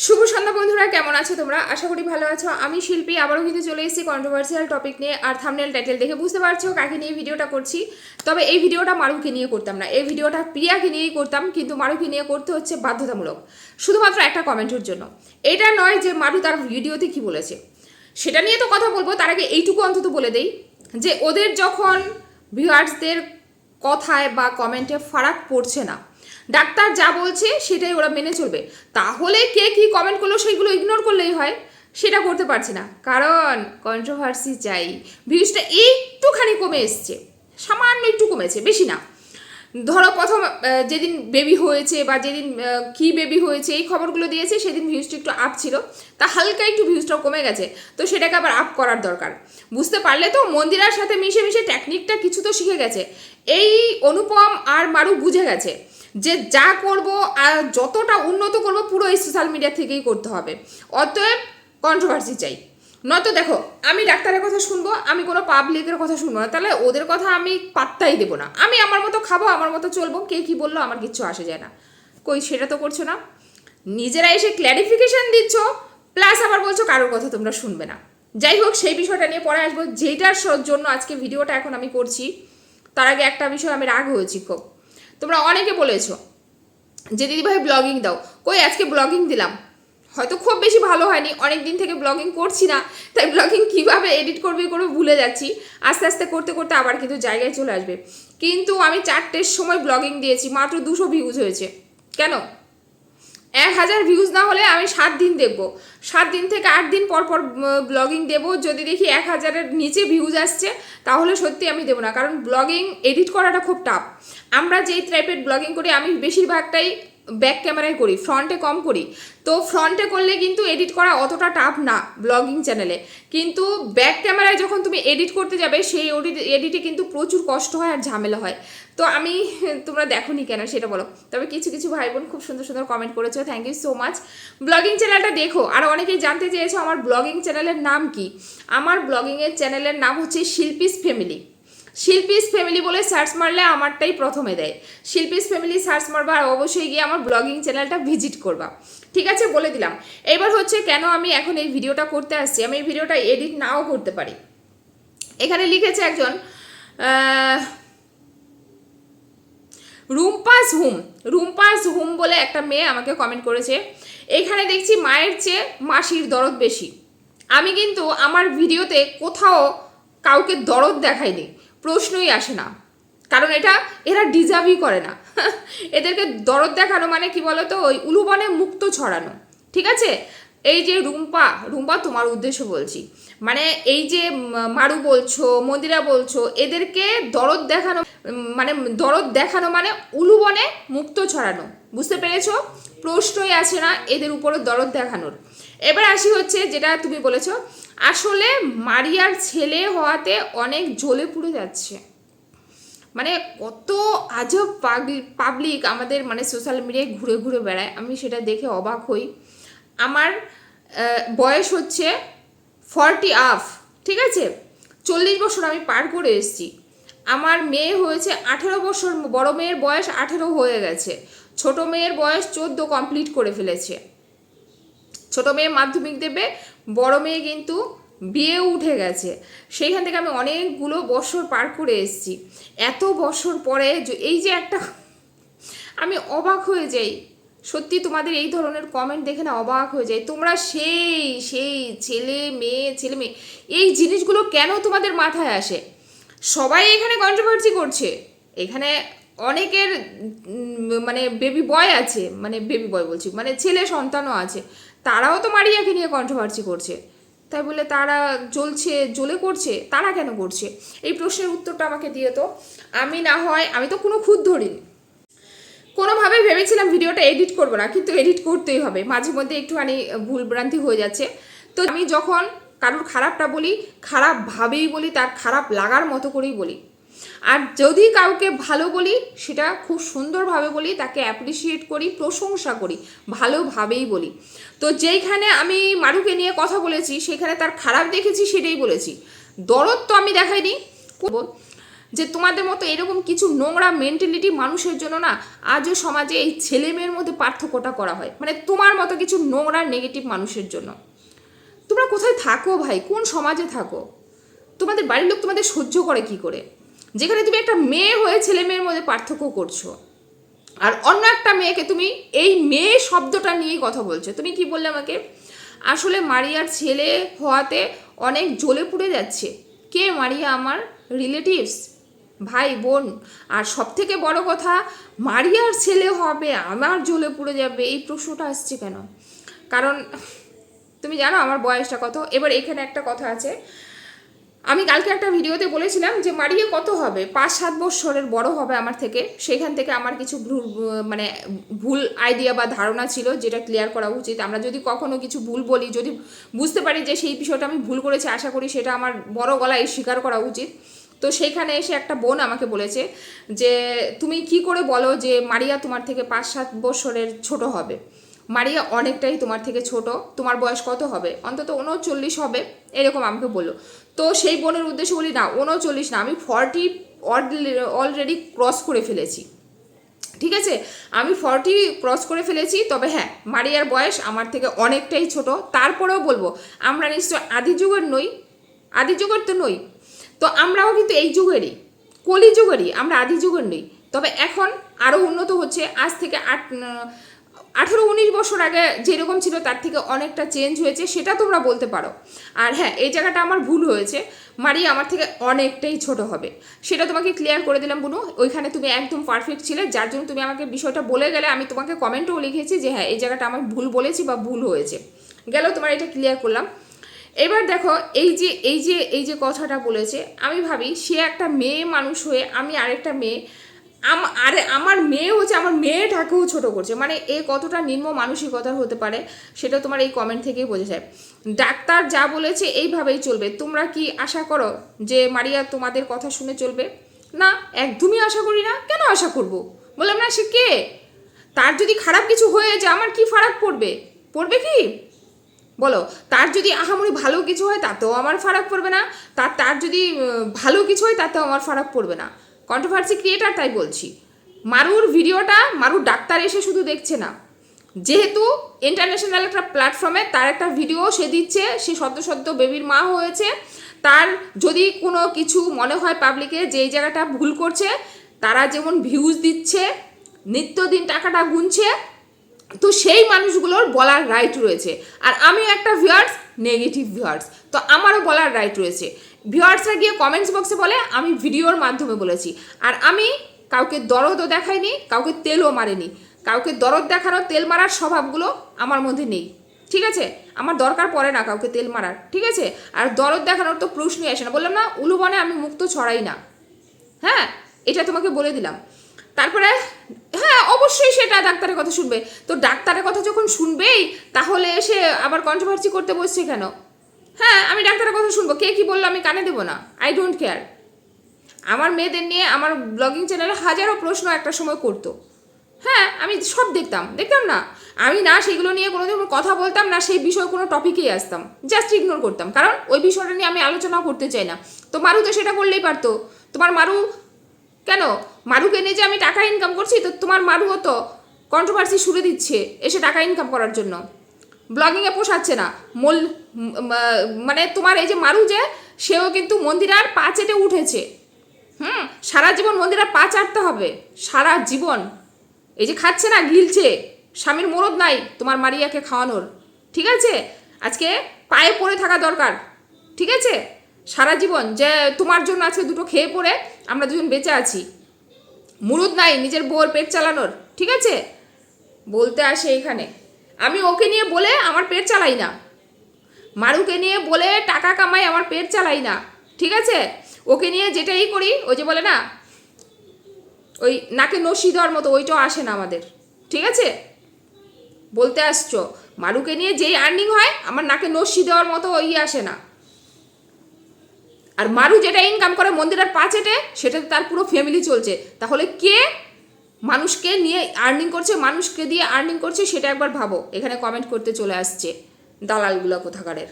শুভ সন্ধ্যা বন্ধুরা, কেমন আছো তোমরা? আশা করি ভালো আছো। আমি শিল্পী আবারও কিন্তু চলে এসেছি কন্ট্রোভার্সিয়াল টপিক নিয়ে। আর থাম্বনেল টাইটেল দেখে বুঝতে পারছো কাকে নিয়ে ভিডিওটা করছি। তবে এই ভিডিওটা মারুকে নিয়ে করতাম না, এই ভিডিওটা প্রিয়াকে নিয়েই করতাম, কিন্তু মারুকে নিয়ে করতে হচ্ছে বাধ্যতামূলক, শুধুমাত্র একটা কমেন্টের জন্য। এটা নয় যে মারু তার ভিডিওতে কি বলেছে সেটা নিয়ে তো কথা বলবো, তার আগে এইটুকু অন্তত বলে দেই যে ওদের যখন ভিউয়ার্সদের কথায় বা কমেন্টে ফারাক পড়ছে না, ডাক্তার যা বলছে সেটাই ওরা মেনে চলবে, তাহলে কে কি কমেন্ট করলো সেইগুলো ইগনোর করলেই হয়। সেটা করতে পারছি না, কারণ কন্ট্রোভার্সি চাই। ভিউজটা একটুখানি কমে এসছে, সামান্য একটু কমেছে, বেশি না। ধরো প্রথম যেদিন বেবি হয়েছে বা যেদিন কি বেবি হয়েছে এই খবরগুলো দিয়েছে সেদিন ভিউজটা একটু আপ ছিল, তা হালকা একটু ভিউজটাও কমে গেছে, তো সেটাকে আবার আপ করার দরকার। বুঝতে পারলে তো, মন্দিরার সাথে মিশে মিশে টেকনিকটা কিছু তো শিখে গেছে। এই অনুপম আর মারু বুঝে গেছে যে যা করব আর যতটা উন্নত করব পুরো এই সোশ্যাল মিডিয়া থেকেই করতে হবে। অতএব কন্ট্রোভার্সি চাই, নয়তো দেখো আমি ডাক্তারের কথা শুনবো, আমি কোনো পাবলিকের কথা শুনবো না, তাহলে ওদের কথা আমি পাত্তাই দেবো না। আমি আমার মতো খাবো, আমার মতো চলবো, কে কী বললো আমার কিচ্ছু আসে যায় না। কই সেটা তো করছো না, নিজেরা এসে ক্ল্যারিফিকেশন দিচ্ছ, প্লাস আবার বলছো কারোর কথা তোমরা শুনবে না। যাই হোক, সেই বিষয়টা নিয়ে পরে আসবো, যেটার জন্য আজকে ভিডিওটা এখন আমি করছি। তার আগে একটা বিষয় আমি রাগ হয়েছি খুব। তোমরা অনেকে বলেছো যে দিদিভাই ব্লগিং দাও, কই আজকে ব্লগিং দিলাম, হয়তো খুব বেশি ভালো হয়নি, অনেক দিন থেকে ব্লগিং করছি না, তাই ব্লগিং কীভাবে এডিট করবে ভুলে যাচ্ছি। আস্তে আস্তে করতে করতে আবার কিন্তু জায়গায় চলে আসবে। কিন্তু আমি 4টের সময় ব্লগিং দিয়েছি, মাত্র 200 ভিউজ হয়েছে। কেন? 1000 ভিউজ না হলে আমি 7 দিন দেখবো, 7 দিন থেকে 8 দিন পর পর ব্লগিং দেবো। যদি দেখি 1000-এর নিচে ভিউজ আসছে তাহলে সত্যি আমি দেবো না, কারণ ব্লগিং এডিট করাটা খুব টাফ। আমরা যেই টাইপের ব্লগিং করি, আমি বেশিরভাগটাই ব্যাক ক্যামেরায় করি, ফ্রন্টে কম করি। তো ফ্রন্টে করলে কিন্তু এডিট করা অতটা টাফ না ব্লগিং চ্যানেলে, কিন্তু ব্যাক ক্যামেরায় যখন তুমি এডিট করতে যাবে সেই এডিটে কিন্তু প্রচুর কষ্ট হয় আর ঝামেলা হয়। তো আমি, তোমরা দেখোনি কেন সেটা বলো। তবে কিছু কিছু ভাই বোন খুব সুন্দর সুন্দর কমেন্ট করেছো, thank you so much. Blogging চ্যানেলটা দেখো। আর অনেকেই জানতে চেয়েছো আমার ব্লগিং চ্যানেলের নাম কি। আমার ব্লগিংয়ের চ্যানেলের নাম হচ্ছে শিল্পীস ফ্যামিলি। শিল্পীস ফ্যামিলি বলে সার্চ মারলে আমারটাই প্রথমে দেয়। শিল্পীস ফ্যামিলি সার্চ মারবা, আর অবশ্যই গিয়ে আমার ব্লগিং চ্যানেলটা ভিজিট করবা। ঠিক আছে, বলে দিলাম। এবার হচ্ছে কেন আমি এখন এই ভিডিওটা করতে আসছি। আমি এই ভিডিওটা এডিট নাও করতে পারি। এখানে লিখেছে একজন রুম্পাস হুম বলে একটা মেয়ে আমাকে কমেন্ট করেছে। এখানে দেখছি মায়ের চেয়ে মাসির দরদ বেশি। আমি কিন্তু আমার ভিডিওতে কোথাও কাউকে দরদ দেখাইনি, প্রশ্নই আসে না, কারণ এরা ডিজার্ভই করে না। এদেরকে দরদ দেখানো মানে কি বলো তো, ওই উলুবনে মুক্ত ছড়ানো। ঠিক আছে, এই যে রুম্পা তোমার উদ্দেশ্য বলছি, মানে এই যে মারু বলছো, মন্দিরা বলছো, এদেরকে দরদ দেখানো মানে উলুবনে মুক্ত ছড়ানো। বুঝতে পেরেছো? প্রশ্নই আছে না এদের উপরে দরদ দেখানোর। এবার আসি হচ্ছে যেটা তুমি বলেছো, আসলে মারিয়ার ছেলে হওয়াতে অনেক জ্বলে পুড়ে যাচ্ছে। মানে কত আজব পাবলিক আমাদের মানে সোশ্যাল মিডিয়ায় ঘুরে ঘুরে বেড়ায়, আমি সেটা দেখে অবাক হই। আমার বয়স হচ্ছে 40 আপ, ঠিক আছে, 40 বছর আমি পার করে এসেছি। আমার মেয়ে হয়েছে 18 বছর, বড় মেয়ের বয়স 18 হয়ে গেছে, ছোট মেয়ের বয়স 14 কমপ্লিট করে ফেলেছে। ছোট মেয়ে মাধ্যমিক দেবে, বড় মেয়ে কিন্তু বিয়ে উঠে গেছে। সেইখান থেকে আমি অনেকগুলো বছর পার করে এসেছি। এত বছর পরে এই যে একটা, আমি অবাক হয়ে যাই সত্যি। তোমাদের এই ধরনের কমেন্ট দেখে না অবাক হয়ে যায়। তোমরা সেই ছেলে মেয়ে এই জিনিসগুলো কেন তোমাদের মাথায় আসে? সবাই এখানে কন্ট্রোভার্সি করছে, এখানে অনেকের মানে বেবি বয় আছে, মানে বেবি বয় বলছি মানে ছেলে সন্তানও আছে, তারাও তো মারিয়াকে নিয়ে কন্ট্রোভার্সি করছে। তাই বলে তারা জ্বলে করছে, তারা কেন করছে? এই প্রশ্নের উত্তরটা আমাকে দিয়ে তো। আমি তো কোনো খুঁত ধরিনি, কোনোভাবে ভেবেছিলাম ভিডিওটা এডিট করবো না, কিন্তু এডিট করতেই হবে, মাঝে মধ্যে একটুখানি ভুলভ্রান্তি হয়ে যাচ্ছে। তো আমি যখন কারোর খারাপটা বলি, খারাপভাবেই বলি, তার খারাপ লাগার মতো করেই বলি। আর যদি কাউকে ভালো বলি সেটা খুব সুন্দরভাবে বলি, তাকে অ্যাপ্রিসিয়েট করি, প্রশংসা করি, ভালোভাবেই বলি। তো যেইখানে আমি মারুকে নিয়ে কথা বলেছি সেখানে তার খারাপ দেখেছি সেটাই বলেছি, দরদ তো আমি দেখাইনি। যে তোমাদের মতো এরকম কিছু নোংরা মেন্টালিটি মানুষের জন্য না আজও সমাজে এই ছেলে মেয়ের মধ্যে পার্থক্যটা করা হয়, মানে তোমার মতো কিছু নোংরা নেগেটিভ মানুষের জন্য। তোমরা কোথায় থাকো ভাই, কোন সমাজে থাকো? তোমাদের বাড়ির লোক তোমাদের সহ্য করে কি করে, যেখানে তুমি একটা মেয়ে হয়ে ছেলে মেয়ের মধ্যে পার্থক্য করছো, আর অন্য একটা মেয়েকে তুমি এই মেয়ে শব্দটা নিয়েই কথা বলছো। তুমি কি বললে আমাকে? আসলে মারিয়ার ছেলে হওয়াতে অনেক জ্বলে পুড়ে যাচ্ছে। কে মারিয়া? আমার রিলেটিভস, ভাই বোন। আর সব থেকে বড় কথা, মারিয়ার ছেলে হবে আমার জ্বলে পুড়ে যাবে, এই প্রশ্নটা আসছে কেন? কারণ তুমি জানো আমার বয়সটা কত। এবার এখানে একটা কথা আছে, আমি কালকে একটা ভিডিওতে বলেছিলাম যে মারিয়া কত হবে, 5-7 বছরের বড় হবে আমার থেকে। সেখান থেকে আমার কিছু মানে ভুল আইডিয়া বা ধারণা ছিল, যেটা ক্লিয়ার করা উচিত। আমরা যদি কখনো কিছু ভুল বলি, যদি বুঝতে পারি যে সেই বিষয়টা আমি ভুল করেছি, আশা করি সেটা আমার বড় গলায় স্বীকার করা উচিত। তো সেইখানে এসে একটা বোন আমাকে বলেছে যে তুমি কি করে বলো যে মারিয়া তোমার থেকে 5-7 বছরের ছোট হবে? মারিয়া অনেকটাই তোমার থেকে ছোট। তোমার বয়স কত হবে? অন্তত 39 হবে, এরকম আমাকে বললো। তো সেই বোনের উদ্দেশ্যে বলি, না 39 না, আমি 40 অলরেডি ক্রস করে ফেলেছি। ঠিক আছে, আমি 40 ক্রস করে ফেলেছি। তবে হ্যাঁ, মারিয়ার বয়স আমার থেকে অনেকটাই ছোট। তারপরেও বলবো আমরা নিশ্চয় আদি যুগের নই, আদি যুগের তো নই। তো আমরাও কিন্তু এই যুগেরই, কলি যুগেরই, আমরা আদি যুগের নই। তবে এখন আরও উন্নত হচ্ছে। আজ থেকে 18-19 বছর আগে যেরকম ছিল তার থেকে অনেকটা চেঞ্জ হয়েছে, সেটা তোমরা বলতে পারো। আর হ্যাঁ, এই জায়গাটা আমার ভুল হয়েছে, মারিয়া আমার থেকে অনেকটাই ছোট হবে, সেটা তোমাকে ক্লিয়ার করে দিলাম বুনু। ওইখানে তুমি একদম পারফেক্ট ছিলে, যার জন্য তুমি আমাকে বিষয়টা বলে গেলে। আমি তোমাকে কমেন্টও লিখেছি যে হ্যাঁ, এই জায়গাটা আমার ভুল বলেছি বা ভুল হয়েছে, গেল তোমার এটা ক্লিয়ার করলাম। এবার দেখো, এই যে কথাটা বলেছে, আমি ভাবি সে একটা মেয়ে মানুষ হয়ে, আমি আরেকটা মেয়ে, আরে আমার মেয়ে হচ্ছে আমার মেয়েটাকেও ছোট করছে, মানে এ কতটা নিম্ন মানসিকতার হতে পারে সেটা তোমার এই কমেন্ট থেকেই বোঝা যায়। ডাক্তার যা বলেছে এইভাবেই চলবে। তোমরা কি আশা করো যে মারিয়া তোমাদের কথা শুনে চলবে? না, একদমই আশা করি না। কেন আশা করব? বললাম না, সে কে? তার যদি খারাপ কিছু হয়ে যায় আমার কি ফারাক পড়বে? পড়বে কি বলো? তার যদি আহামরি ভালো কিছু হয় তাতেও আমার ফারাক পড়বে না, তার যদি ভালো কিছু হয় তাতেও আমার ফারাক পড়বে না। কন্ট্রোভার্সি ক্রিয়েটার, তাই বলছি। মারুর ভিডিওটা মারুর ডাক্তার এসে শুধু দেখছে না, যেহেতু ইন্টারন্যাশনাল একটা প্ল্যাটফর্মে তার একটা ভিডিও সে দিচ্ছে, সে সদ্য বেবির মা হয়েছে। তার যদি কোনো কিছু মনে হয় পাবলিকে যে এই জায়গাটা ভুল করছে, তারা যেমন ভিউজ দিচ্ছে, নিত্যদিন টাকাটা গুনছে, তো সেই মানুষগুলোর বলার রাইট রয়েছে। আর আমিও একটা ভিউয়ার্স, নেগেটিভ ভিউয়ার্স, তো আমারও বলার রাইট রয়েছে। ভিউয়ার্সরা গিয়ে কমেন্টস বক্সে বলে আমি ভিডিওর মাধ্যমে বলেছি, আর আমি কাউকে দরদও দেখাইনি, কাউকে তেলও মারিনি। কাউকে দরদ দেখানো, তেল মারার স্বভাবগুলো আমার মধ্যে নেই, ঠিক আছে? আমার দরকার পড়ে না কাউকে তেল মারার, ঠিক আছে? আর দরদ দেখানোর তো প্রশ্নই আসে না। বললাম না, উলুবনে আমি মুক্ত ছড়াই না, হ্যাঁ, এটা তোমাকে বলে দিলাম। তারপরে হ্যাঁ, অবশ্যই সেটা ডাক্তারের কথা শুনবে। তো ডাক্তারের কথা যখন শুনবেই, তাহলে এসে আবার কন্ট্রোভার্সি করতে বসছে কেন? হ্যাঁ, আমি ডাক্তারের কথা শুনবো, কে কি বললো আমি কানে দেবো না, আই ডোন্ট কেয়ার। আমার মেয়েদের নিয়ে আমার ব্লগিং চ্যানেলে হাজারো প্রশ্ন একটা সময় করতো, হ্যাঁ, আমি সব দেখতাম না। আমি না সেগুলো নিয়ে কোনোদিন কথা বলতাম না, সেই বিষয়ে কোনো টপিকেই আসতাম, জাস্ট ইগনোর করতাম, কারণ ওই বিষয়টা নিয়ে আমি আলোচনাও করতে চাই না। তো মারু তো সেটা করলেই পারতো। তোমার মারু কেন? মারুকে নিয়ে যে আমি টাকা ইনকাম করছি, তো তোমার মারুও তো কন্ট্রোভার্সি শুরু দিচ্ছে এসে টাকা ইনকাম করার জন্য, ব্লগিংয়ে পোষাচ্ছে না। মানে তোমার এই যে মারু, যে সেও কিন্তু মন্দিরার পা চেটে উঠেছে। সারা জীবন মন্দিরার পা চাটতে হবে, সারা জীবন। এই যে খাচ্ছে না, গিলছে, স্বামীর মরদ নাই তোমার মারিয়াকে খাওয়ানোর, ঠিক আছে? আজকে পায়ে পড়ে থাকা দরকার, ঠিক আছে? সারা জীবন যে তোমার জন্য আজকে দুটো খেয়ে পড়ে আমরা দুজন বেঁচে আছি, মুরুদ নাই নিজের বউর পেট চালানোর, ঠিক আছে? বলতে আসে এখানে। আমি ওকে নিয়ে বলে আমার পেট চালাই না, মারুকে নিয়ে বলে টাকা কামাই আমার পেট চালাই না, ঠিক আছে? ওকে নিয়ে যেটাই করি, ওই যে বলে না, ওই নাকে নসি দেওয়ার মতো, ওইটাও আসে না আমাদের, ঠিক আছে? বলতে আসছো মারুকে নিয়ে যেই আর্নিং হয় আমার নাকে নসি দেওয়ার মতো ওই আসে না। আর মারু যেটা ইনকাম করে মন্দিরের পা চেটে, সেটাতে তার পুরো ফ্যামিলি চলছে। তাহলে কে মানুষকে নিয়ে আর্নিং করছে, মানুষকে দিয়ে আর্নিং করছে, সেটা একবার ভাবো। এখানে কমেন্ট করতে চলে আসছে দালালগুলো কোথাকারের।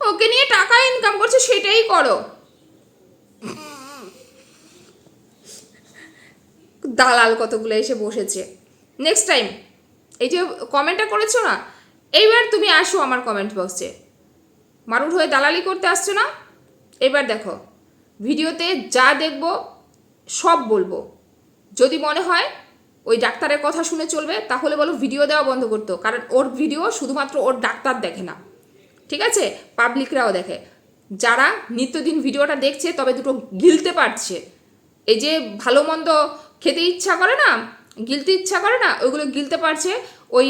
ওকে নিয়ে টাকা ইনকাম করছে, সেটাই করো, দালাল কতগুলো এসে বসেছে। নেক্সট টাইম এই যে কমেন্টটা করেছো না, এইবার তুমি আসো আমার কমেন্ট বক্সে, মারুর হয়ে দালালি করতে আসছো না। এবার দেখো ভিডিওতে যা দেখবো সব বলবো। যদি মনে হয় ওই ডাক্তারের কথা শুনে চলবে তাহলে বলো ভিডিও দেওয়া বন্ধ করতো, কারণ ওর ভিডিও শুধুমাত্র ওর ডাক্তার দেখে না, ঠিক আছে, পাবলিকরাও দেখে। যারা নিত্যদিন ভিডিওটা দেখছে তবে দুটো গিলতে পারছে, এই যে ভালো মন্দ খেতে ইচ্ছা করে না, গিলতে ইচ্ছা করে না, ওইগুলো গিলতে পারছে। ওই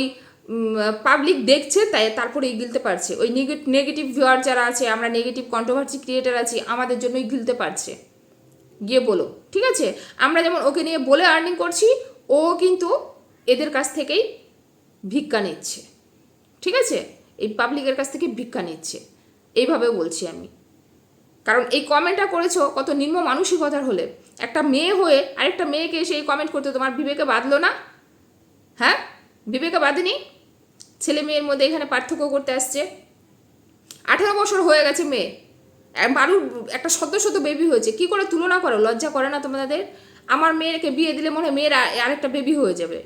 পাবলিক দেখছে তাই তারপরে গিলতে পারছে। ওই নেগেটিভ ভিউয়ার যারা আছে, আমরা নেগেটিভ কন্ট্রোভার্সি ক্রিয়েটার আছি, আমাদের জন্যই গিলতে পারছে। গিয়ে বলো, ঠিক আছে। আমরা যেমন ওকে নিয়ে বলে আর্নিং করছি, ও কিন্তু এদের কাছ থেকেই ভিক্ষা নিচ্ছে, ঠিক আছে, এই পাবলিকের কাছ থেকে ভিক্ষা নিচ্ছে, এইভাবে বলছি আমি। কারণ এই কমেন্টটা করেছো কত নিম্ন মানসিকতার হলে, একটা মেয়ে হয়ে আরেকটা মেয়েকে এসে এই কমেন্ট করতে তোমার বিবেকে বাঁধলো না? হ্যাঁ, বিবেকে বাঁধেনি? ছেলে মেয়ের মধ্যে এখানে পার্থক্য করতে আসছে। 18 বছর হয়ে গেছে মেয়ে, মারুর একটা সদ্য বেবি হয়েছে, কি করে তুলনা করো? লজ্জা করে না তোমাদের? আমার মেয়েকে বিয়ে দিলে মনে হয় মেয়ের আরেকটা বেবি হয়ে যাবে,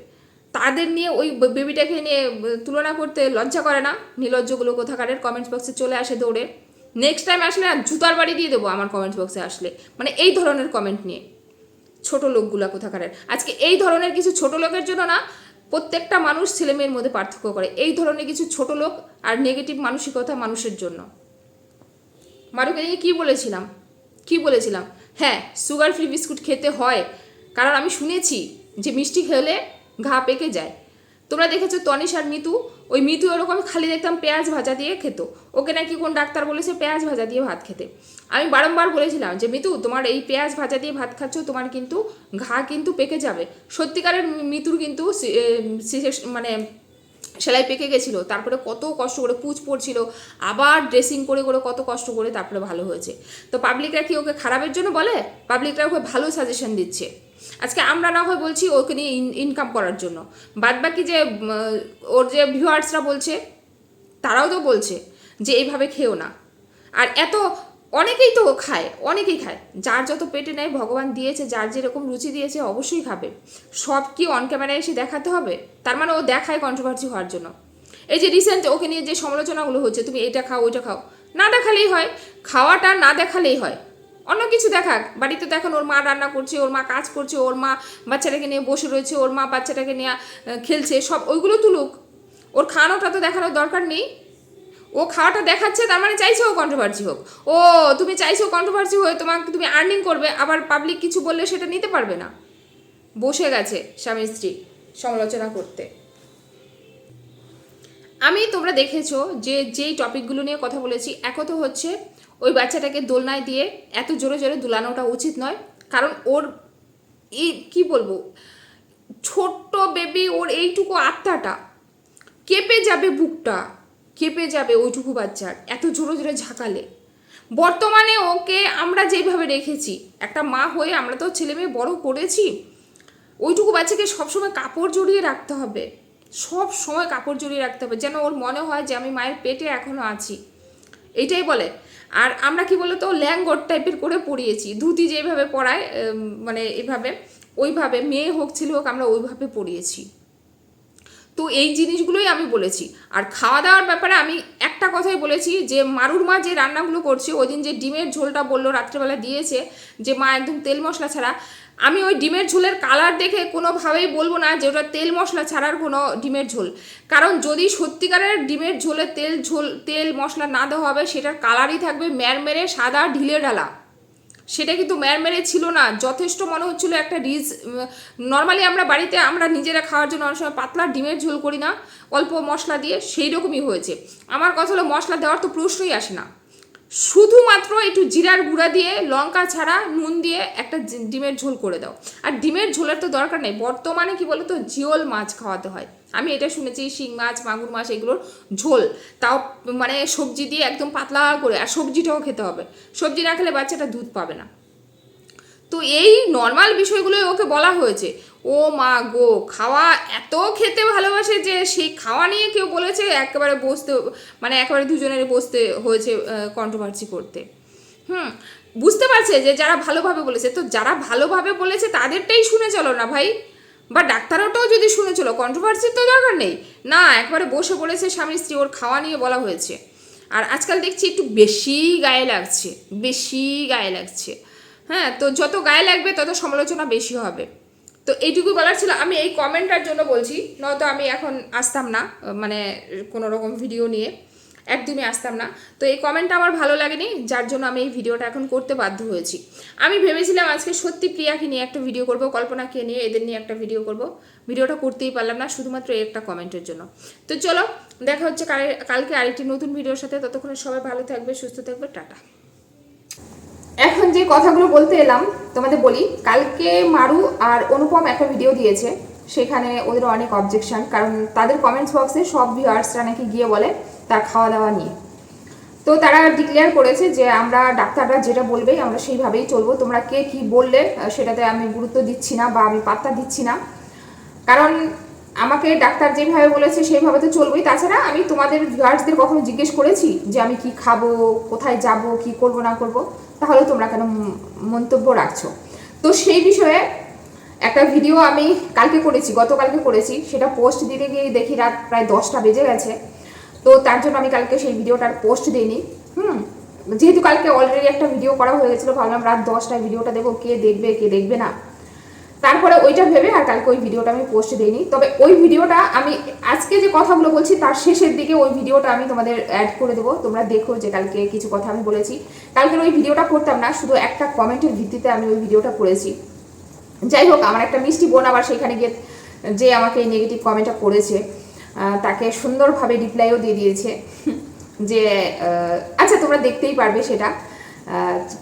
তাদের নিয়ে ওই বেবিটাকে নিয়ে তুলনা করতে লজ্জা করে না? নির্লজ্জগুলো কোথাকারের কমেন্টস বক্সে চলে আসে দৌড়ে। নেক্সট টাইম আসলে না জুতার বাড়ি দিয়ে দেবো আমার কমেন্টস বক্সে আসলে, মানে এই ধরনের কমেন্ট নিয়ে। ছোট লোকগুলা কোথাকারের। আজকে এই ধরনের কিছু ছোট লোকের জন্য না প্রত্যেকটা মানুষ ছেলে মেয়ের মধ্যে পার্থক্য করে, এই ধরনের কিছু ছোট লোক আর নেগেটিভ মানসিকতা মানুষের জন্য। মারুকে নিয়ে কি বলেছিলাম? হ্যাঁ, সুগার ফ্রি বিস্কুট খেতে হয়, কারণ আমি শুনেছি যে মিষ্টি খেলে ঘা পেকে যায়। তোমরা দেখেছো তনিশ আর মিতু, ওই মিতু ওরকম খালি দেখতাম পেঁয়াজ ভাজা দিয়ে খেত, ওকে নাকি কোন ডাক্তার বলেছে পেঁয়াজ ভাজা দিয়ে ভাত খেতে। আমি বারংবার বলেছিলাম যে মিতু তোমার এই পেঁয়াজ ভাজা দিয়ে ভাত খাচ্ছ, তোমার কিন্তু ঘা কিন্তু পেকে যাবে। সত্যিকারের মিতুর কিন্তু মানে সেলাই পেকে গেছিলো, তারপরে কত কষ্ট করে পুঁজ পড়ছিল, আবার ড্রেসিং করে করে কত কষ্ট করে তারপরে ভালো হয়েছে। তো পাবলিকরা কি ওকে খারাপের জন্য বলে? পাবলিকরা ওকে ভালো সাজেশন দিচ্ছে। আজকে আমরা না হয় বলছি ওকে নিয়ে ইনকাম করার জন্য, বাদবাকি যে ওর যে ভিউয়ার্সরা বলছে তারাও তো বলছে যে এইভাবে খেও না। আর এত অনেকেই খায়, যার যত পেটে নেয় ভগবান দিয়েছে, যার যেরকম রুচি দিয়েছে অবশ্যই খাবে। সব কি অন ক্যামেরায় এসে দেখাতে হবে? তার মানে ও দেখায় কন্ট্রোভার্সি হওয়ার জন্য। এই যে রিসেন্ট ওকে নিয়ে যে সমালোচনাগুলো হচ্ছে, তুমি এটা খাও ওইটা খাও, না দেখালেই হয়, খাওয়াটা না দেখালেই হয়। অন্য কিছু দেখাক, বাড়িতে দেখান ওর মা রান্না করছে, ওর মা কাজ করছে, ওর মা বাচ্চাটাকে নিয়ে বসে রয়েছে, ওর মা বাচ্চাটাকে নিয়ে খেলছে, সব ওইগুলো তুলুক। ওর খাওয়ানোটা তো দেখানোর দরকার নেই। ও খাওয়াটা দেখাচ্ছে, তার মানে চাইছে ও কন্ট্রোভার্সি হোক। ও তুমি চাইছো কন্ট্রোভার্সি হয়ে তুমি আর্নিং করবে, আবার পাবলিক কিছু বললে সেটা নিতে পারবে না। বসে গেছে স্বামী স্ত্রী সমালোচনা করতে। আমি তোমরা দেখেছো যে যেই টপিকগুলো নিয়ে কথা বলেছি, একত হচ্ছে ওই বাচ্চাটাকে দোলনায় দিয়ে এত জোরে জোরে দুলানোটা উচিত নয়, কারণ ওর এই কী বলবো, ছোট্ট বেবি, ওর এইটুকু আত্মাটা কেঁপে যাবে, বুকটা কেঁপে যাবে ওইটুকু বাচ্চার এত জোরে জোরে ঝাঁকালে। বর্তমানে ওকে আমরা যেভাবে রেখেছি, একটা মা হয়ে আমরা তো ছেলে মেয়ে বড় করেছি, ওইটুকু বাচ্চাকে সবসময় কাপড় জড়িয়ে রাখতে হবে, সব সময় কাপড় জড়িয়ে রাখতে হবে, যেন ওর মনে হয় যে আমি মায়ের পেটে এখনও আছি, এইটাই বলে। আর আমরা কি বলতো ল্যাঙ্গট টাইপের করে পরিয়েছি, ধুতি যেভাবে পরায় মানে এভাবে ওইভাবে, মেয়ে হোক ছেলে হোক আমরা ওইভাবে পরিয়েছি। তো এই জিনিসগুলোই আমি বলেছি। আর খাওয়া দাওয়ার ব্যাপারে আমি একটা কথাই বলেছি যে মারুর মা যে রান্নাগুলো করছে, ওই দিন যে ডিমের ঝোলটা বললো রাত্রেবেলা দিয়েছে যে মা একদম তেল মশলা ছাড়া, আমি ওই ডিমের ঝোলের কালার দেখে কোনোভাবেই বলবো না যে ওটা তেল মশলা ছাড়ার কোনো ডিমের ঝোল। কারণ যদি সত্যিকারের ডিমের ঝোলে তেল মশলা না দেওয়া হবে, সেটার কালারই থাকবে ম্যারমেরে সাদা ঢিলে ঢালা। সেটা কিন্তু ম্যারমেরে ছিল না, যথেষ্ট মনে হচ্ছিলো একটা নর্মালি আমরা বাড়িতে আমরা নিজেরা খাওয়ার জন্য অনেক সময় পাতলা ডিমের ঝোল করি না অল্প মশলা দিয়ে, সেই রকমই হয়েছে। আমার কথা হলো মশলা দেওয়ার তো প্রশ্নই আসে না, শুধুমাত্র একটু জিরার গুঁড়া দিয়ে লঙ্কা ছাড়া নুন দিয়ে একটা ডিমের ঝোল করে দাও। আর ডিমের ঝোলের তো দরকার নেই, বর্তমানে কি বলো তো জিওল মাছ খাওয়াতে হয়, আমি এটা শুনেছি, শিং মাছ মাগুর মাছ এগুলোর ঝোল, তাও মানে সবজি দিয়ে একদম পাতলা করে, আর সবজিটাও খেতে হবে, সবজি না খেলে বাচ্চাটা দুধ পাবে না। তো এই নর্মাল বিষয়গুলোই ওকে বলা হয়েছে। ও মা গো, খাওয়া এত খেতে ভালোবাসে যে সেই খাওয়া নিয়ে কেউ বলেছে একেবারে বসতে, মানে একেবারে দুজনের বসতে হয়েছে কন্ট্রোভার্সি করতে। বুঝতে পারছে যে যারা ভালোভাবে বলেছে, তো যারা ভালোভাবে বলেছে তাদেরটাই শুনে চলো না ভাই, বা ডাক্তারটাও যদি শুনে চলো, কন্ট্রোভার্সির তো দরকার নেই না। একবারে বসে পড়েছে স্বামী স্ত্রী, ওর খাওয়া নিয়ে বলা হয়েছে। আর আজকাল দেখছি একটু বেশি গায়ে লাগছে, বেশি গায়ে লাগছে। হ্যাঁ, তো যত গায়ে লাগবে তত সমালোচনা বেশি হবে। তো এইটুকুই বলার ছিল। আমি এই কমেন্টটার জন্য বলছি, নয়তো আমি এখন আসতাম না মানে কোনো রকম ভিডিও নিয়ে, একদমই আসতাম না। তো এই কমেন্টটা আমার ভালো লাগেনি, যার জন্য আমি এই ভিডিওটা এখন করতে বাধ্য হয়েছি। আমি ভেবেছিলাম আজকে সত্যি প্রিয়াকে নিয়ে একটা ভিডিও করব, কল্পনাকে নিয়ে, এদের নিয়ে একটা ভিডিও করব। ভিডিওটা করতেই পারলাম না শুধুমাত্র এই একটা কমেন্টের জন্য। তো চলো, দেখা হচ্ছে কালকে আরেকটি নতুন ভিডিওর সাথে। ততক্ষণে সবাই ভালো থাকবে, সুস্থ থাকবে, টাটা। এখন যে কথাগুলো বলতে এলাম তোমাদের বলি, কালকে মারু আর অনুপম একটা ভিডিও দিয়েছে, সেখানে ওদের অনেক অবজেকশন, কারণ তাদের কমেন্টস বক্সে সব ভিউয়ার্সরা নাকি গিয়ে বলে তার খাওয়া দাওয়া নিয়ে। তো তারা ডিক্লেয়ার করেছে যে আমরা ডাক্তাররা যেটা বলবে আমরা সেইভাবেই চলবো, তোমরা কে কি বললে সেটাতে আমি গুরুত্ব দিচ্ছি না বা আমি পাত্তা দিচ্ছি না, কারণ আমাকে ডাক্তার যেভাবে বলেছে সেইভাবে তো চলবোই। তাছাড়া আমি তোমাদের ভিউয়ার্সদের কখনো জিজ্ঞেস করেছি যে আমি কি খাবো, কোথায় যাব, কি করব না করব? তাহলে তোমরা কেন মন্তব্য রাখছো? তো সেই বিষয়ে একটা ভিডিও আমি কালকে করেছি, গতকালকে করেছি, সেটা পোস্ট দিতে গিয়ে দেখি রাত প্রায় 10টা বেজে গেছে। তো তার জন্য আমি কালকে সেই ভিডিওটার পোস্ট দিইনি। যেহেতু কালকে অলরেডি একটা ভিডিও করা হয়ে গেছিলো, ভাবলাম রাত 10টায় ভিডিওটা দেবো, কে দেখবে কে দেখবে না, তারপরে ওইটা ভেবে আর কালকে ওই ভিডিওটা আমি পোস্ট দিইনি। তবে ওই ভিডিওটা আমি আজকে যে কথাগুলো বলছি তার শেষের দিকে ওই ভিডিওটা আমি তোমাদের অ্যাড করে দেবো, তোমরা দেখো যে কালকে কিছু কথা আমি বলেছি। কালকের ওই ভিডিওটা করতাম না, শুধু একটা কমেন্টের ভিত্তিতে আমি ওই ভিডিওটা করেছি। যাই হোক, আমার একটা মিষ্টি বোন আবার সেখানে গিয়ে যে আমাকে এই নেগেটিভ কমেন্টটা করেছে, তাকে সুন্দরভাবে রিপ্লাইও দিয়ে দিয়েছে যে আচ্ছা তোমরা দেখতেই পারবে সেটা,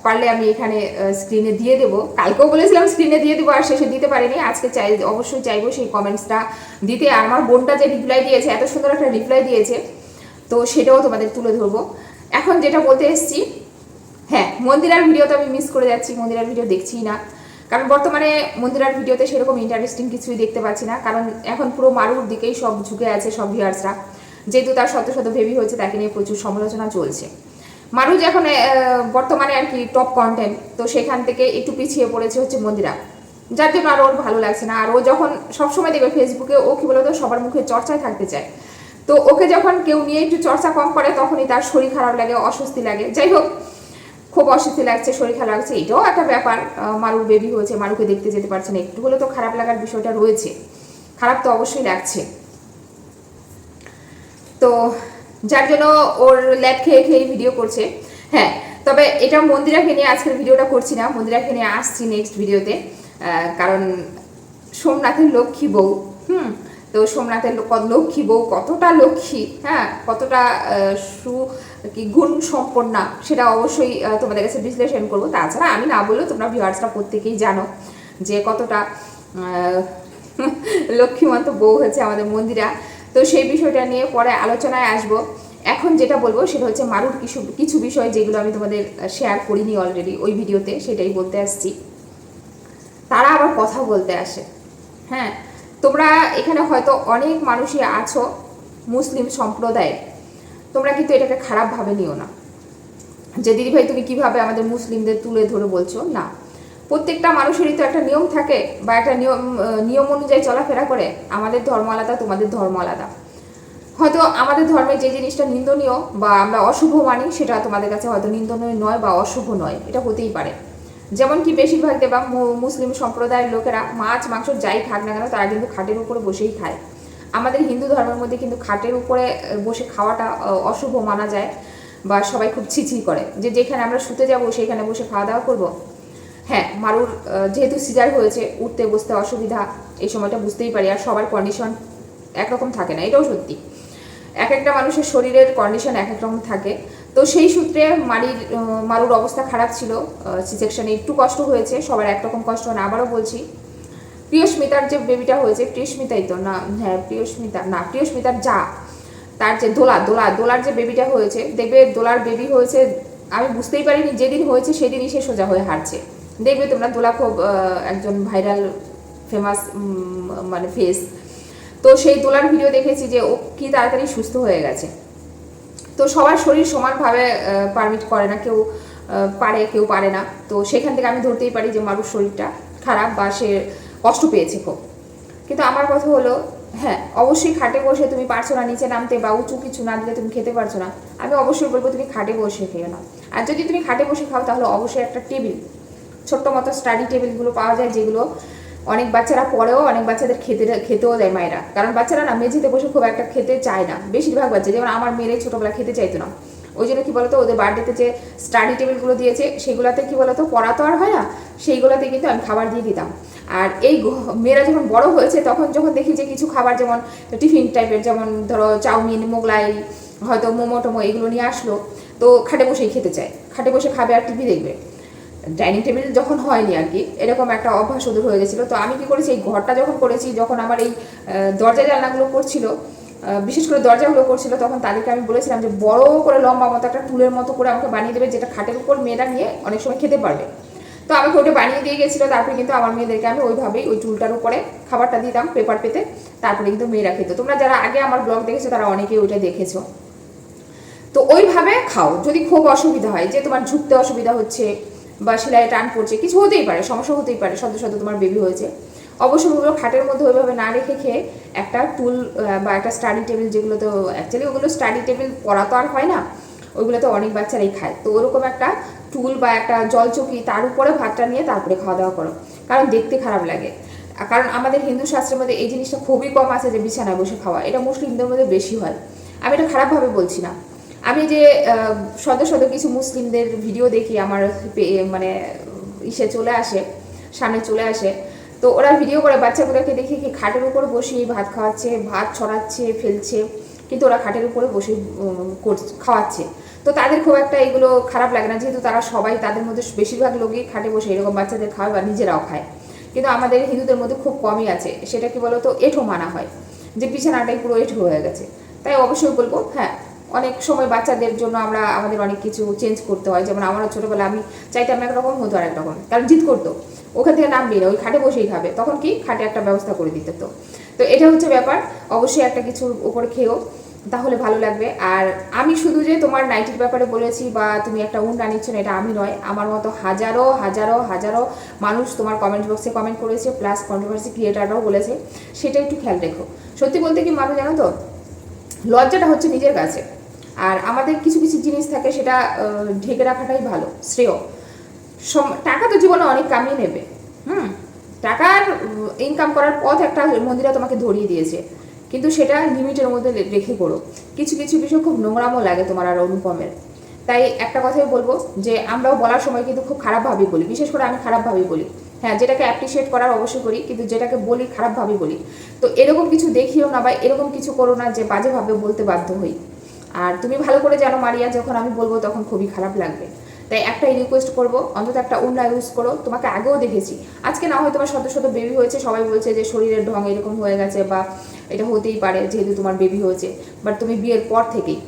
পারলে আমি এখানে স্ক্রিনে দিয়ে দেবো। কালকেও বলেছিলাম স্ক্রিনে দিয়ে দেবো, আর শেষে দিতে পারিনি। আজকে অবশ্যই চাইবো সেই কমেন্টসটা দিতে। আর আমার বোনটা যে রিপ্লাই দিয়েছে, এত সুন্দর একটা রিপ্লাই দিয়েছে, তো সেটাও তোমাদের তুলে ধরবো। এখন যেটা বলতে এসেছি, হ্যাঁ, মন্দিরার ভিডিও তো আমি মিস করে যাচ্ছি, মন্দিরার ভিডিও দেখছিই না, কারণ বর্তমানে মন্দিরার ভিডিওতে সেরকম ইন্টারেস্টিং কিছুই দেখতে পাচ্ছি না, কারণ এখন পুরো মারুর দিকেই সব ঝুঁকে আছে সব ভিউয়ার্সরা। যেহেতু তার শত শত বেবি হয়েছে, তাকে নিয়ে প্রচুর সমালোচনা চলছে। মারু যখন বর্তমানে আর কি টপ কন্টেন্ট, তো সেখান থেকে একটু পিছিয়ে পড়েছে হচ্ছে মন্দিরা, যার জন্য আর ওর ভালো লাগছে না। আর ও যখন সবসময় দেখবে ফেসবুকে, ও কি বলতো সবার মুখে চর্চায় থাকতে চায়, তো ওকে যখন কেউ নিয়ে একটু চর্চা কম করে তখনই তার শরীর খারাপ লাগে, অস্বস্তি লাগে। যাই হোক, খুব অস্বস্তি লাগছে, শরীর খারাপ লাগছে, এটাও একটা ব্যাপার। মারুর বেবি হয়েছে, মারুকে দেখতে যেতে পারছে না, একটু হলে তো খারাপ লাগার বিষয়টা রয়েছে, খারাপ তো অবশ্যই লাগছে। তো যার জন্য ওর ল্যাব খেয়ে খেয়ে ভিডিও করছে। হ্যাঁ, তবে এটা মন্দিরাকে নিয়ে আজকের ভিডিওটা করছি না, মন্দিরাকে নিয়ে আসছি নেক্সট ভিডিওতে, কারণ সোমনাথের লক্ষ্মী বউ, তো সোমনাথের লক্ষ্মী বউ কতটা লক্ষ্মী, হ্যাঁ, কতটা কি গুণ সম্পন্না, সেটা অবশ্যই তোমাদের কাছে বিশ্লেষণ করবো। তাছাড়া আমি না বললেও তোমরা ভিউয়ার্সরা প্রত্যেকেই জানো যে কতটা লক্ষ্মীমন্ত বউ হচ্ছে আমাদের মন্দিরা। তো সেই বিষয়টা নিয়ে পরে আলোচনায় আসবো। এখন যেটা বলবো সেটা হচ্ছে মারুর কিছু বিষয় যেগুলো আমি তোমাদের শেয়ার করিনি অলরেডি ওই ভিডিওতে, সেটাই বলতে আসছি। তারা আবার কথা বলতে আসে। হ্যাঁ, তোমরা এখানে হয়তো অনেক মানুষই আছো মুসলিম সম্প্রদায়ের, তোমরা কিন্তু এটাকে খারাপভাবে নিও না যে দিদিভাই তুমি কিভাবে আমাদের মুসলিমদের তুলে ধরে বলছো। না, প্রত্যেকটা মানুষেরই তো একটা নিয়ম থাকে বা একটা নিয়ম অনুযায়ী চলাফেরা করে। আমাদের ধর্ম আলাদা, তোমাদের ধর্ম আলাদা। হয়তো আমাদের ধর্মে যে জিনিসটা নিন্দনীয় বা আমরা অশুভ মানি, সেটা তোমাদের কাছে হয়তো নিন্দনীয় নয় বা অশুভ নয়, এটা হতেই পারে। যেমন কি বেশিরভাগ দেবা মুসলিম সম্প্রদায়ের লোকেরা মাছ মাংস যাই খাক না কেন, তারা কিন্তু খাটের উপরে বসেই খায়। আমাদের হিন্দু ধর্মের মধ্যে কিন্তু খাটের উপরে বসে খাওয়াটা অশুভ মানা যায়, বা সবাই খুব ছিছি করে যে যেখানে আমরা শুতে যাব সেইখানে বসে খাওয়া দাওয়া করবো। হ্যাঁ, মারুর যেহেতু সিজার হয়েছে, উঠতে বসতে অসুবিধা, এই সময়টা বুঝতেই পারি। আর সবার কন্ডিশন একরকম থাকে না, এটাও সত্যি। এক একটা মানুষের শরীরের কন্ডিশন এক এক রকম থাকে। তো সেই সূত্রে মারুর অবস্থা খারাপ ছিল, সি সেকশনে একটু কষ্ট হয়েছে, সবার একরকম কষ্ট না। আবারও বলছি, প্রিয়স্মিতার যে বেবিটা হয়েছে, প্রিয়স্মিতাই তো না, হ্যাঁ প্রিয়স্মিতার যা, তার যে দোলার যে বেবিটা হয়েছে, দেখবে দোলার বেবি হয়েছে, আমি বুঝতেই পারিনি, যেদিন হয়েছে সেদিনই সে সোজা হয়ে হাঁটছে। দেখবে তোমরা, দোলা খুব একজন ভাইরাল ফেমাস মানে ফেস। তো সেই দোলার ভিডিও দেখেছি যে ও কি তাড়াতাড়ি সুস্থ হয়ে গেছে। তো সবার শরীর সমানভাবে পারমিট করে না, কেউ পারে, কেউ পারে না। তো সেখান থেকে আমি ধরতেই পারি যে মারুর শরীরটা খারাপ বা সে কষ্ট পেয়েছে খুব। কিন্তু আমার কথা হলো, হ্যাঁ অবশ্যই খাটে বসে তুমি পারছো না নিচে নামতে বা উঁচু কিছু না দিলে তুমি খেতে পারছো না, আমি অবশ্যই বলবো তুমি খাটে বসে খেয়ে নাও। আর যদি তুমি খাটে বসে খাও তাহলে অবশ্যই একটা টেবিল, ছোট্ট মতো স্টাডি টেবিলগুলো পাওয়া যায়, যেগুলো অনেক বাচ্চারা পরেও অনেক বাচ্চাদের খেতেও দেয় মায়েরা, কারণ বাচ্চারা না মেঝেতে বসে খুব একটা খেতে চায় না, বেশিরভাগ বাচ্চা, যেমন আমার মেয়ের ছোটোবেলা খেতে চাইতো না। ওই জন্য কী বলতো, ওদের বার্থডেতে যে স্টাডি টেবিলগুলো দিয়েছে সেগুলোতে কী বলতো পড়া তো আর হয় না, সেইগুলোতে কিন্তু আমি খাবার দিয়ে দিতাম। আর এই মেয়েরা যখন বড় হয়েছে তখন যখন দেখি যে কিছু খাবার যেমন টিফিন টাইপের, যেমন ধরো চাউমিন, মোগলাই, হয়তো মোমো টোমো এগুলো নিয়ে আসলো, তো খাটে বসেই খেতে চায়, খাটে বসে খাবে আর টিভি দেখবে। ডাইনিং টেবিল যখন হয়নি আর কি, এরকম একটা অভ্যাস ওদের হয়ে গেছিলো। তো আমি কি করেছি, এই ঘরটা যখন করেছি, যখন আমার এই দরজা জানলাগুলো করছিল, বিশেষ করে দরজাগুলো করছিল, তখন তাদেরকে আমি বলেছিলাম যে বড় করে লম্বা মতো একটা টুলের মতো করে আমাকে বানিয়ে দেবে, যেটা খাটের উপর মেয়েরা নিয়ে অনেক সময় খেতে পারবে। তো আমাকে ওটা বানিয়ে দিয়ে গেছিলো। তারপরে কিন্তু আমার মেয়েদেরকে আমি ওইভাবেই ওই টুলটার উপরে খাবারটা দিতাম পেপার পেতে, তারপরে কিন্তু মেয়েরা খেত। তোমরা যারা আগে আমার ব্লগ দেখেছো তারা অনেকেই ওইটা দেখেছো। তো ওইভাবে খাও। যদি খুব অসুবিধা হয়, যে তোমার ঝুঁকতে অসুবিধা হচ্ছে বা সেলাই টান পড়ছে, কিছু হতেই পারে, সমস্যা হতেই পারে, সদ্য সদ্য তোমার বেবি হয়েছে, অবশ্যই ওগুলো খাটের মধ্যে ওইভাবে না রেখে খেয়ে একটা টুল বা একটা স্টাডি টেবিল, যেগুলো তো অ্যাকচুয়ালি ওগুলো স্টাডি টেবিল পড়া তো আর হয় না, ওইগুলো তো অনেক বাচ্চারাই খায়, তো ওরকম একটা টুল বা একটা জলচকি, তার উপরে ভাতটা নিয়ে তারপরে খাওয়া দাওয়া করো, কারণ দেখতে খারাপ লাগে। কারণ আমাদের হিন্দু শাস্ত্রের মধ্যে এই জিনিসটা খুবই কম আছে যে বিছানায় বসে খাওয়া, এটা মুসলিমদের মধ্যে বেশি হয়। আমি এটা খারাপভাবে বলছি না, আমি যে সদ্য কিছু মুসলিমদের ভিডিও দেখি আমার মানে চলে আসে, সামনে চলে আসে, তো ওরা ভিডিও করে বাচ্চাগুলোকে দেখি কি খাটের উপর বসেই ভাত খাওয়াচ্ছে, ভাত ছড়াচ্ছে, ফেলছে, কিন্তু ওরা খাটের উপরে বসে খাওয়াচ্ছে। তো তাদের খুব একটা এগুলো খারাপ লাগে না, যেহেতু তারা সবাই, তাদের মধ্যে বেশিরভাগ লোকই খাটে বসে এরকম বাচ্চাদের খাওয়ায় বা নিজেরাও খায়। কিন্তু আমাদের হিন্দুদের মধ্যে খুব কমই আছে, সেটা কি বলতো এঁঠো মানা হয়, যে বিছানাটাই পুরো এঁঠো হয়ে গেছে। তাই অবশ্যই বলবো, হ্যাঁ অনেক সময় বাচ্চাদের জন্য আমাদের অনেক কিছু চেঞ্জ করতে হয়। যেমন আমার ছোটোবেলা আমি চাইতাম একরকম, হতো আর একরকম, কারণ জিদ করতো ওখান থেকে নামবি না, ওই খাটে বসেই খাবে, তখন কি খাটে একটা ব্যবস্থা করে দিতে। তো এটা হচ্ছে ব্যাপার, অবশ্যই একটা কিছুর উপরে খেয়েও, তাহলে ভালো লাগবে। আর আমি শুধু যে তোমার নাইটির ব্যাপারে বলেছি বা তুমি একটা উন্ডা নিচ্ছ না, এটা আমি নয়, আমার মতো হাজারো হাজারো হাজারো মানুষ তোমার কমেন্ট বক্সে কমেন্ট করেছে, প্লাস কন্ট্রোভার্সি ক্রিয়েটাররাও বলেছে, সেটা একটু খেয়াল রেখো। সত্যি বলতে কি মানুষ জানো তো, লজ্জাটা হচ্ছে নিজের কাছে। আর আমাদের কিছু কিছু জিনিস থাকে, সেটা ঢেকে রাখাটাই ভালো, শ্রেয়। টাকা তো জীবনে অনেক কামিয়ে নেবে, টাকার ইনকাম করার পথ একটা মন্দিরা তোমাকে ধরিয়ে দিয়েছে, কিন্তু সেটা লিমিটের মধ্যে রেখে করো। কিছু কিছু বিষয় খুব নোংরামও লাগে তোমার আর অনুপমের। তাই একটা কথাই বলবো, যে আমরাও বলার সময় কিন্তু খুব খারাপভাবেই বলি, বিশেষ করে আমি খারাপভাবেই বলি। হ্যাঁ, যেটাকে অ্যাপ্রিসিয়েট করার অবশ্যই করি, কিন্তু যেটাকে বলি খারাপভাবেই বলি। তো এরকম কিছু দেখিও না বা এরকম কিছু করো না যে বাজেভাবে বলতে বাধ্য হই। আর তুমি ভালো করে জানো মারিয়া, যখন আমি বলবো তখন খুবই খারাপ লাগবে। তাই একটাই রিকোয়েস্ট করবো, অন্তত একটা উন্না ইউজ করো। তোমাকে আগেও দেখেছি, আজকে না হয় তোমার শত বেবি হয়েছে, সবাই বলছে যে শরীরের ঢং এরকম হয়ে গেছে, বা এটা হতেই পারে যেহেতু তোমার বেবি হয়েছে, বাট তুমি বিয়ের পর থেকেই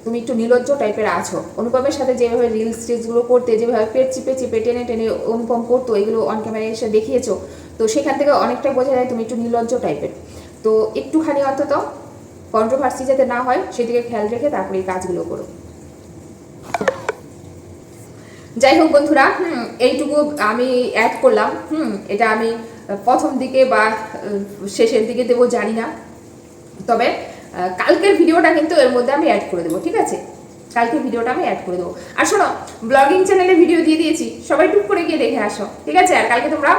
তুমি একটু নির্লজ্জ টাইপের আছো। অনুপমের সাথে যেভাবে রিলস টিলসগুলো করতে, যেভাবে পেট চিপে চিপে টেনে টেনে অনুপম করতো, এগুলো অন ক্যামেরায় এসে দেখিয়েছো, তো সেখান থেকে অনেকটাই বোঝা যায় তুমি একটু নির্লজ্জ টাইপের। তো একটুখানি অন্তত কন্ট্রোভার্সি যাতে না হয় সেদিকে খেয়াল রেখে তারপরে এই কাজগুলো করো। যাই হোক বন্ধুরা, এইটুকু আমি অ্যাড করলাম। এটা আমি প্রথম দিকে বা শেষের দিকে দেবো জানি না, তবে কালকের ভিডিওটা কিন্তু এর মধ্যে আমি অ্যাড করে দেবো, ঠিক আছে? কালকের ভিডিওটা আমি অ্যাড করে দেবো। আর শোনো, ব্লগিং চ্যানেলে ভিডিও দিয়ে দিয়েছি, সবাই টুক করে গিয়ে দেখে আসো, ঠিক আছে? আর কালকে তোমরা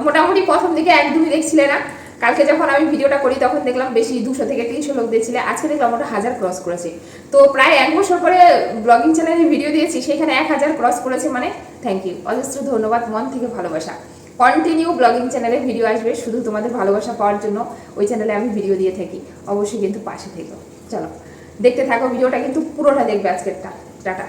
মোটামুটি প্রথম দিকে 1-2 দেখছিলে না, কালকে যখন আমি ভিডিওটা করি তখন দেখলাম বেশি 200 থেকে 300 লোক দেখছিলে, আজকে দেখলাম ওটা 1000 ক্রস করেছে। তো প্রায় 1 বছর পরে ব্লগিং চ্যানেলে ভিডিও দিয়েছি, সেখানে 1000 ক্রস করেছে, মানে থ্যাংক ইউ, অজস্র ধন্যবাদ, মন থেকে ভালোবাসা। কন্টিনিউ ব্লগিং চ্যানেলে ভিডিও আসবে, শুধু তোমাদের ভালোবাসা পাওয়ার জন্য ওই চ্যানেলে আমি ভিডিও দিয়ে থাকি, অবশ্যই কিন্তু পাশে থেকো। চলো দেখতে থাকো ভিডিওটা, কিন্তু পুরোটা দেখবে আজকেরটা। টাটা।